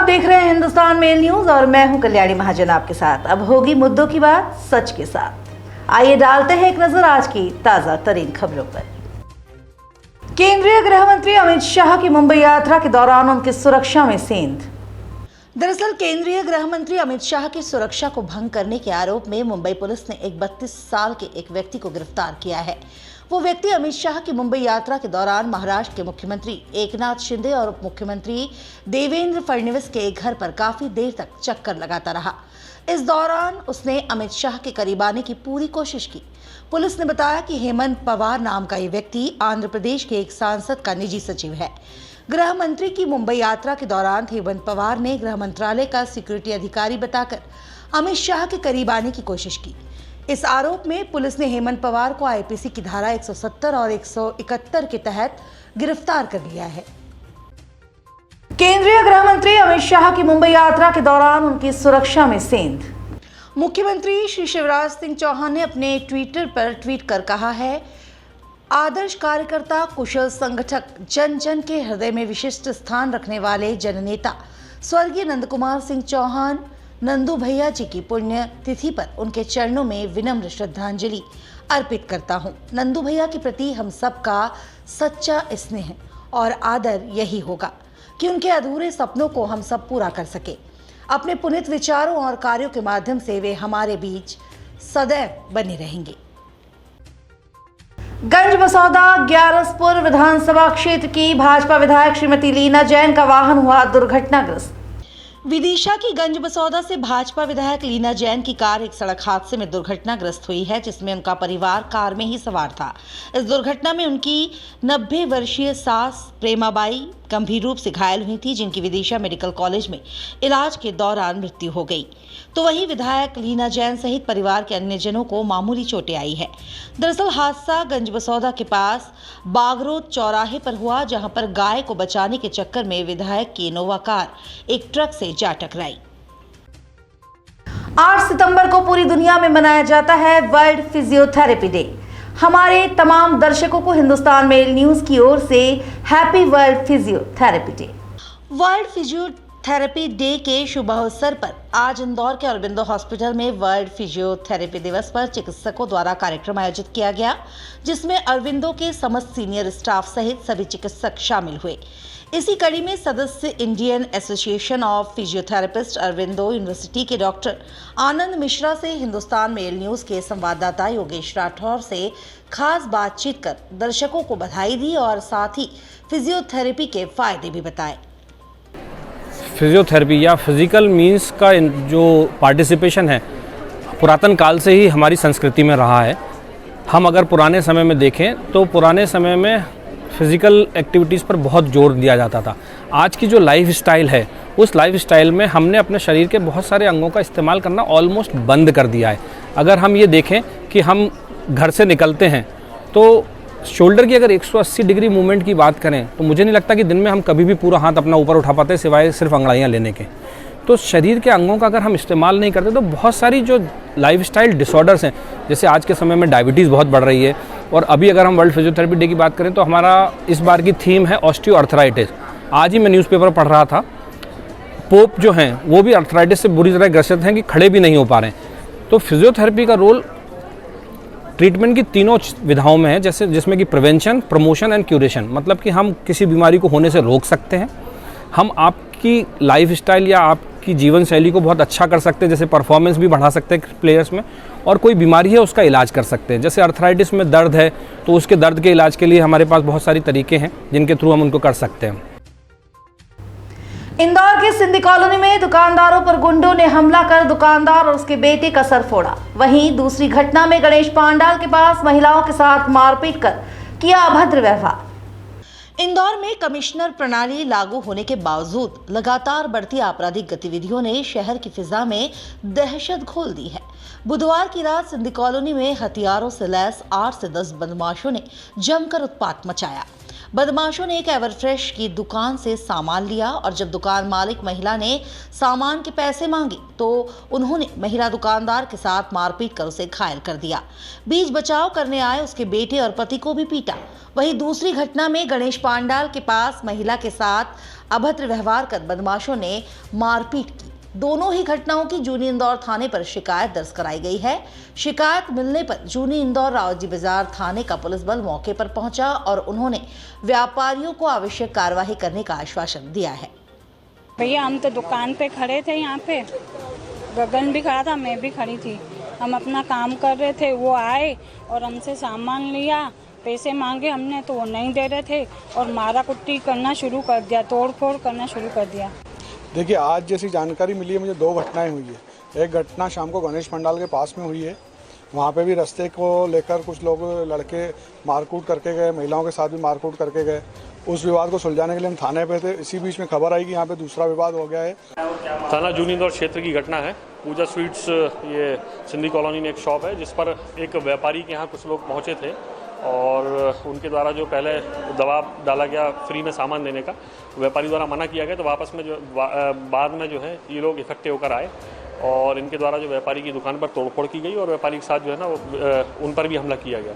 देख रहे हैं हिंदुस्तान मेल न्यूज और मैं हूं कल्याणी महाजन आपके साथ। अब होगी मुद्दों की बात सच के साथ। आइए डालते हैं एक नजर आज की ताजा तरीन खबरों पर। केंद्रीय गृह मंत्री अमित शाह की मुंबई यात्रा के दौरान उनकी सुरक्षा में सेंध। दरअसल केंद्रीय गृह मंत्री अमित शाह की सुरक्षा को भंग करने के आरोप में मुंबई पुलिस ने एक 32 साल के एक व्यक्ति को गिरफ्तार किया है। वो व्यक्ति अमित शाह की मुंबई यात्रा के दौरान महाराष्ट्र के मुख्यमंत्री एकनाथ शिंदे और उप मुख्यमंत्री देवेंद्र फडणवीस के घर पर काफी देर तक चक्कर लगाता रहा। इस दौरान उसने अमित शाह के करीब आने की पूरी कोशिश की। पुलिस ने बताया कि हेमंत पवार नाम का ये व्यक्ति आंध्र प्रदेश के एक सांसद का निजी सचिव है। गृह मंत्री की मुंबई यात्रा के दौरान हेमंत पवार ने गृह मंत्रालय का सिक्योरिटी अधिकारी बताकर अमित शाह के करीब आने की कोशिश की। इस आरोप में पुलिस ने हेमंत पवार को आईपीसी की धारा 170 और 171 के तहत गिरफ्तार कर लिया है। केंद्रीय गृह मंत्री अमित शाह की मुंबई यात्रा के दौरान उनकी सुरक्षा में सेंध। मुख्यमंत्री श्री शिवराज सिंह चौहान ने अपने ट्विटर पर ट्वीट कर कहा है, आदर्श कार्यकर्ता, कुशल संगठक, जन जन के हृदय में विशिष्ट स्थान रखने वाले जननेता स्वर्गीय नंद कुमार सिंह चौहान नंदू भैया जी की पुण्य तिथि पर उनके चरणों में विनम्र श्रद्धांजलि अर्पित करता हूं। नंदू भैया के प्रति हम सबका सच्चा स्नेह और आदर यही होगा कि उनके अधूरे सपनों को हम सब पूरा कर सके। अपने पुनीत विचारों और कार्यों के माध्यम से वे हमारे बीच सदैव बने रहेंगे। गंजबसौदा ग्यारसपुर विधानसभा क्षेत्र की भाजपा विधायक श्रीमती लीना जैन का वाहन हुआ दुर्घटनाग्रस्त। विदिशा की गंजबसौदा से भाजपा विधायक लीना जैन की कार एक सड़क हादसे में दुर्घटनाग्रस्त हुई है, जिसमें उनका परिवार कार में ही सवार था। इस दुर्घटना में उनकी 90 वर्षीय सास प्रेमाबाई गंभीर रूप से घायल हुई थी, जिनकी विदिशा मेडिकल कॉलेज में इलाज के दौरान मृत्यु हो गई। तो वहीं विधायक लीना जैन सहित परिवार के अन्य जनों को मामूली चोटें आई है। दरअसल हादसा गंजबसौदा के पास बागरोड चौराहे पर हुआ, जहां पर गाय को बचाने के चक्कर में विधायक की इनोवा कार एक ट्रक से जा टकराई। 8 सितंबर को पूरी दुनिया में मनाया जाता है वर्ल्ड फिजियोथेरेपी डे। हमारे तमाम दर्शकों को हिंदुस्तान मेल न्यूज की ओर से happy world physiotherapy day. World physiotherapy day के शुभ अवसर पर आज इंदौर के अरविंदो हॉस्पिटल में वर्ल्ड फिजियोथेरेपी दिवस पर चिकित्सकों द्वारा कार्यक्रम आयोजित किया गया, जिसमें अरविंदो के समस्त सीनियर स्टाफ सहित सभी चिकित्सक शामिल हुए। इसी कड़ी में सदस्य Indian association of physiotherapist Aurobindo university के डॉक्टर आनंद मिश्रा से हिंदुस्तान मेल न्यूज के संवाददाता योगेश राठौर से खास बातचीत कर दर्शकों को बधाई दी और साथ ही फिजियोथेरेपी के फायदे भी बताए। फिजियोथेरेपी या फिजिकल मींस का जो पार्टिसिपेशन है पुरातन काल से ही हमारी संस्कृति में रहा है। हम अगर पुराने समय में देखें तो पुराने समय में फिज़िकल एक्टिविटीज़ पर बहुत जोर दिया जाता था। आज की जो लाइफ स्टाइल है उस लाइफ स्टाइल में हमने अपने शरीर के बहुत सारे अंगों का इस्तेमाल करना ऑलमोस्ट बंद कर दिया है। अगर हम ये देखें कि हम घर से निकलते हैं तो शोल्डर की अगर 180 डिग्री मूवमेंट की बात करें तो मुझे नहीं लगता कि दिन में हम कभी भी पूरा हाथ अपना ऊपर उठा पाते सिवाय सिर्फ अंगड़ाइयाँ लेने के। तो शरीर के अंगों का अगर हम इस्तेमाल नहीं करते तो बहुत सारी जो लाइफस्टाइल डिसऑर्डर्स हैं, जैसे आज के समय में डायबिटीज़ बहुत बढ़ रही है। और अभी अगर हम वर्ल्ड फिजियोथेरेपी डे की बात करें तो हमारा इस बार की थीम है ऑस्टियोआर्थराइटिस। आज ही मैं न्यूज़पेपर पढ़ रहा था, पोप जो हैं वो भी आर्थराइटिस से बुरी तरह ग्रसित हैं कि खड़े भी नहीं हो पा रहे हैं। तो फिजियोथेरेपी का रोल ट्रीटमेंट की तीनों विधाओं में है, जैसे जिसमें कि प्रिवेंशन, प्रमोशन एंड क्यूरेशन। मतलब कि हम किसी बीमारी को होने से रोक सकते हैं, हम आपकी लाइफस्टाइल या आपकी जीवन शैली को बहुत अच्छा कर सकते हैं, जैसे परफॉर्मेंस भी बढ़ा सकते हैं प्लेयर्स में, और कोई बीमारी है उसका इलाज कर सकते हैं। जैसे आर्थराइटिस में दर्द है तो उसके दर्द के इलाज के लिए हमारे पास बहुत सारी तरीके हैं जिनके थ्रू हम उनको कर सकते हैं। इंदौर के सिंधी कॉलोनी में दुकानदारों पर गुंडों ने हमला कर दुकानदार और उसके बेटे का सर फोड़ा। वहीं दूसरी घटना में गणेश पांडाल के पास महिलाओं के साथ मारपीट कर किया अभद्र व्यवहार। इंदौर में कमिश्नर प्रणाली लागू होने के बावजूद लगातार बढ़ती आपराधिक गतिविधियों ने शहर की फिजा में दहशत घोल दी है। बुधवार की रात सिंधी कॉलोनी में हथियारों से लैस 8 से 10 बदमाशों ने जमकर उत्पात मचाया। बदमाशों ने एक एवरफ्रेश की दुकान से सामान लिया और जब दुकान मालिक महिला ने सामान के पैसे मांगे तो उन्होंने महिला दुकानदार के साथ मारपीट कर उसे घायल कर दिया। बीच बचाव करने आए उसके बेटे और पति को भी पीटा। वहीं दूसरी घटना में गणेश पांडाल के पास महिला के साथ अभद्र व्यवहार कर बदमाशों ने मारपीट की। दोनों ही घटनाओं की जूनी इंदौर थाने पर शिकायत दर्ज कराई गई है। शिकायत मिलने पर जूनी इंदौर रावजी बाजार थाने का पुलिस बल मौके पर पहुंचा और उन्होंने व्यापारियों को आवश्यक कार्यवाही करने का आश्वासन दिया है। भैया हम तो दुकान पे खड़े थे, यहाँ पे गगन भी खड़ा था, मैं भी खड़ी थी। हम अपना काम कर रहे थे, वो आए और हमसे सामान लिया, पैसे मांगे हमने तो वो नहीं दे रहे थे और मारा कुट्टी करना शुरू कर दिया, तोड़ फोड़ करना शुरू कर दिया। देखिए, आज जैसी जानकारी मिली है मुझे, 2 घटनाएं हुई है। एक घटना शाम को गणेश पंडाल के पास में हुई है। वहाँ पे भी रास्ते को लेकर कुछ लोग लड़के मारकूट करके गए, महिलाओं के साथ भी मारकूट करके गए। उस विवाद को सुलझाने के लिए हम थाने पे थे। इसी बीच में खबर आई कि यहाँ पे दूसरा विवाद हो गया है। थाना जूनी इंदौर क्षेत्र की घटना है। पूजा स्वीट्स, ये सिंधी कॉलोनी में एक शॉप है जिस पर एक व्यापारी के यहाँ कुछ लोग पहुँचे थे और उनके द्वारा जो पहले दबाव डाला गया फ्री में सामान देने का, व्यापारी द्वारा मना किया गया। तो वापस में जो बाद में जो है ये लोग इकट्ठे होकर आए और इनके द्वारा जो व्यापारी की दुकान पर तोड़फोड़ की गई और व्यापारी के साथ जो है ना उन पर भी हमला किया गया।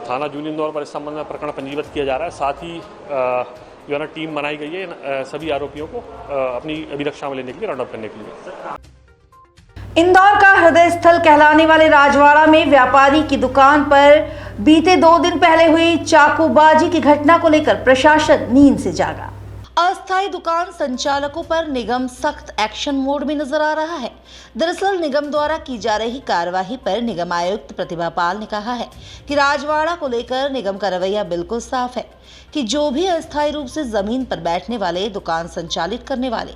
थाना जूनी इंदौर पर इस संबंध में प्रकरण पंजीबद्ध किया जा रहा है। साथ ही जो है ना टीम बनाई गई है सभी आरोपियों को अपनी अभिरक्षा में लेने के लिए, राउंड अप करने के लिए। इंदौर का हृदय स्थल कहलाने वाले राजवाड़ा में व्यापारी की दुकान पर बीते 2 दिन पहले हुई चाकूबाजी की घटना को लेकर प्रशासन नींद से जागा। अस्थायी दुकान संचालकों पर निगम सख्त एक्शन मोड में नजर आ रहा है। दरअसल निगम द्वारा की जा रही कार्यवाही पर निगम आयुक्त प्रतिभा पाल ने कहा है कि राजवाड़ा को लेकर निगम का रवैया बिल्कुल साफ है कि जो भी अस्थायी रूप से जमीन पर बैठने वाले, दुकान संचालित करने वाले,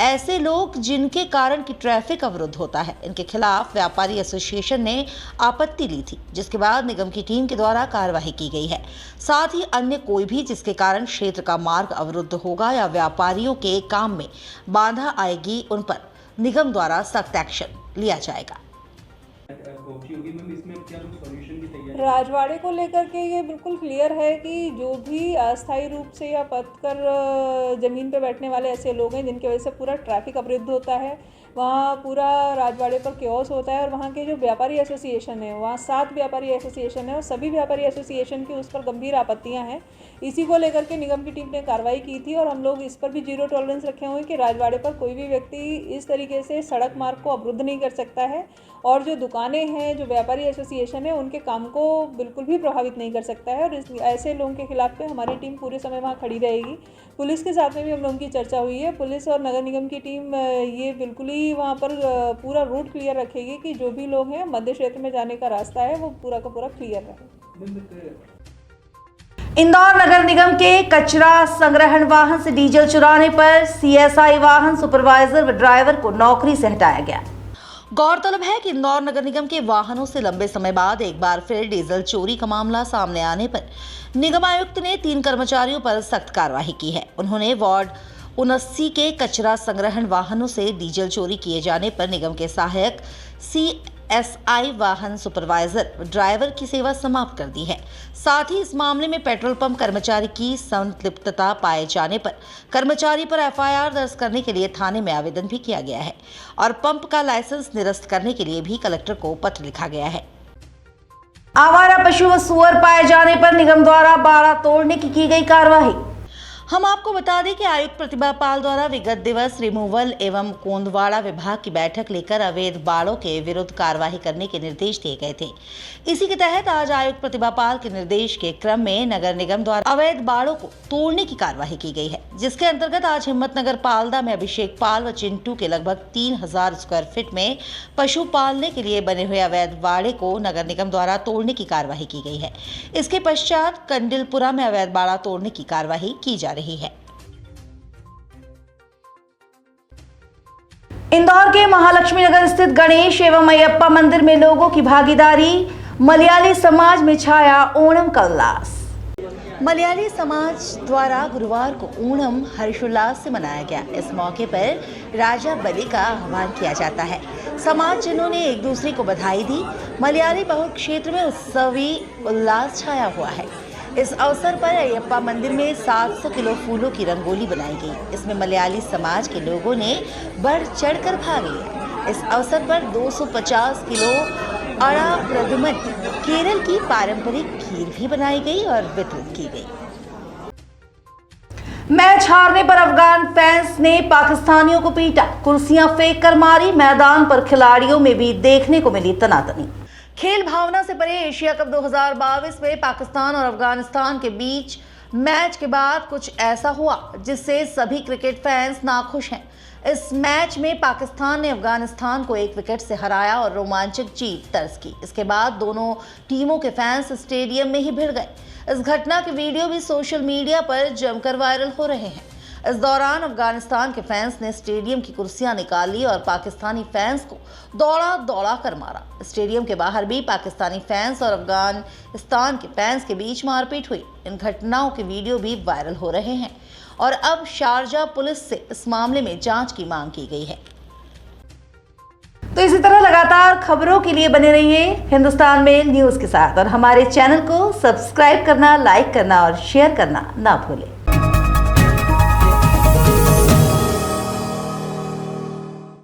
ऐसे लोग जिनके कारण की ट्रैफिक अवरुद्ध होता है, इनके खिलाफ व्यापारी एसोसिएशन ने आपत्ति ली थी, जिसके बाद निगम की टीम के द्वारा कार्यवाही की गई है। साथ ही अन्य कोई भी जिसके कारण क्षेत्र का मार्ग अवरुद्ध होगा या व्यापारियों के काम में बाधा आएगी, उन पर निगम द्वारा सख्त एक्शन लिया जाएगा। राजवाड़े को लेकर के ये बिल्कुल क्लियर है कि जो भी अस्थायी रूप से या पद कर ज़मीन पे बैठने वाले ऐसे लोग हैं जिनकी वजह से पूरा ट्रैफिक अवरुद्ध होता है, वहाँ पूरा राजवाड़े पर केओस होता है। और वहाँ के जो व्यापारी एसोसिएशन है, वहाँ 7 व्यापारी एसोसिएशन है और सभी व्यापारी एसोसिएशन की उस पर गंभीर आपत्तियाँ हैं। इसी को लेकर के निगम की टीम ने कार्रवाई की थी और हम लोग इस पर भी 0 टॉलरेंस रखे हुए हैं कि राजवाड़े पर कोई भी व्यक्ति इस तरीके से सड़क मार्ग को अवरुद्ध नहीं कर सकता है और जो दुकानें हैं, जो व्यापारी एसोसिएशन है, उनके काम को बिल्कुल भी प्रभावित नहीं कर सकता है। और ऐसे लोगों के खिलाफ पे हमारी टीम पूरे समय वहाँ खड़ी रहेगी। पुलिस के साथ में भी हम लोगों की चर्चा हुई है। पुलिस और नगर निगम की टीम ये बिल्कुल ही वहाँ पर पूरा रूट क्लियर रखेगी कि जो भी लोग हैं, मध्य क्षेत्र में जाने का रास्ता है वो पूरा का पूरा क्लियर रहे। इंदौर नगर निगम के कचरा संग्रहण वाहन से डीजल चुराने पर सीएसआई वाहन सुपरवाइजर व ड्राइवर को नौकरी से हटाया गया। गौरतलब है कि इंदौर नगर निगम के वाहनों से लंबे समय बाद एक बार फिर डीजल चोरी का मामला सामने आने पर निगम आयुक्त ने 3 कर्मचारियों पर सख्त कार्रवाई की है। उन्होंने वार्ड 79 के कचरा संग्रहण वाहनों से डीजल चोरी किए जाने पर निगम के सहायक सीएसआई वाहन सुपरवाइजर ड्राइवर की सेवा समाप्त कर दी है। साथ ही इस मामले में पेट्रोल पंप कर्मचारी की संलिप्तता पाए जाने पर कर्मचारी पर एफआईआर दर्ज करने के लिए थाने में आवेदन भी किया गया है और पंप का लाइसेंस निरस्त करने के लिए भी कलेक्टर को पत्र लिखा गया है। आवारा पशु व सुअर पाए जाने पर निगम द्वारा बाड़ा तोड़ने की गई कार्रवाई। हम आपको बता दें कि आयुक्त प्रतिभा पाल द्वारा विगत दिवस रिमूवल एवं कोंदवाड़ा विभाग की बैठक लेकर अवैध बाड़ों के विरुद्ध कार्रवाई करने के निर्देश दिए गए थे। इसी के तहत आज आयुक्त प्रतिभा पाल के निर्देश के क्रम में नगर निगम द्वारा अवैध बाड़ों को तोड़ने की कार्रवाई की गई है, जिसके अंतर्गत आज हिम्मतनगर पालदा में अभिषेक पाल व चिंटू के लगभग 3000 स्क्वायर फीट में पशु पालने के लिए बने हुए अवैध बाड़े को नगर निगम द्वारा तोड़ने की कार्रवाई की गई है। इसके पश्चात कंडिलपुरा में अवैध बाड़ा तोड़ने की कार्रवाई की जा रही है। इंदौर के महालक्ष्मी नगर स्थित गणेश एवं अयप्पा मंदिर में लोगों की भागीदारी, मलयाली समाज में छाया ओणम का उल्लास। मलयाली समाज द्वारा गुरुवार को ओणम हर्षोल्लास से मनाया गया। इस मौके पर राजा बलि का आह्वान किया जाता है। समाजजनों ने एक दूसरे को बधाई दी। मलयाली बहुल क्षेत्र में उत्सवी उल्लास छाया हुआ है। इस अवसर पर अयप्पा मंदिर में 700 किलो फूलों की रंगोली बनाई गई। इसमें मलयाली समाज के लोगों ने बढ़ चढ़कर भाग लिया। इस अवसर पर 250 किलो अड़ा प्रदुमन केरल की पारंपरिक खीर भी बनाई गई और वितरित की गई। मैच हारने पर अफगान फैंस ने पाकिस्तानियों को पीटा, कुर्सियां फेंक कर मारी। मैदान पर खिलाड़ियों में भी देखने को मिली तनातनी। खेल भावना से परे एशिया कप 2022 में पाकिस्तान और अफगानिस्तान के बीच मैच के बाद कुछ ऐसा हुआ जिससे सभी क्रिकेट फैंस नाखुश हैं। इस मैच में पाकिस्तान ने अफगानिस्तान को 1 विकेट से हराया और रोमांचक जीत दर्ज की। इसके बाद दोनों टीमों के फैंस स्टेडियम में ही भिड़ गए। इस घटना के वीडियो भी सोशल मीडिया पर जमकर वायरल हो रहे हैं। इस दौरान अफगानिस्तान के फैंस ने स्टेडियम की कुर्सियां निकाली और पाकिस्तानी फैंस को दौड़ा कर मारा। स्टेडियम के बाहर भी पाकिस्तानी फैंस और अफगानिस्तान के फैंस के बीच मारपीट हुई। इन घटनाओं के वीडियो भी वायरल हो रहे हैं और अब शारजा पुलिस से इस मामले में जांच की मांग की गई है। तो इसी तरह लगातार खबरों के लिए बने रहिए हिंदुस्तान मेल न्यूज के साथ और हमारे चैनल को सब्सक्राइब करना, लाइक करना और शेयर करना ना भूलें।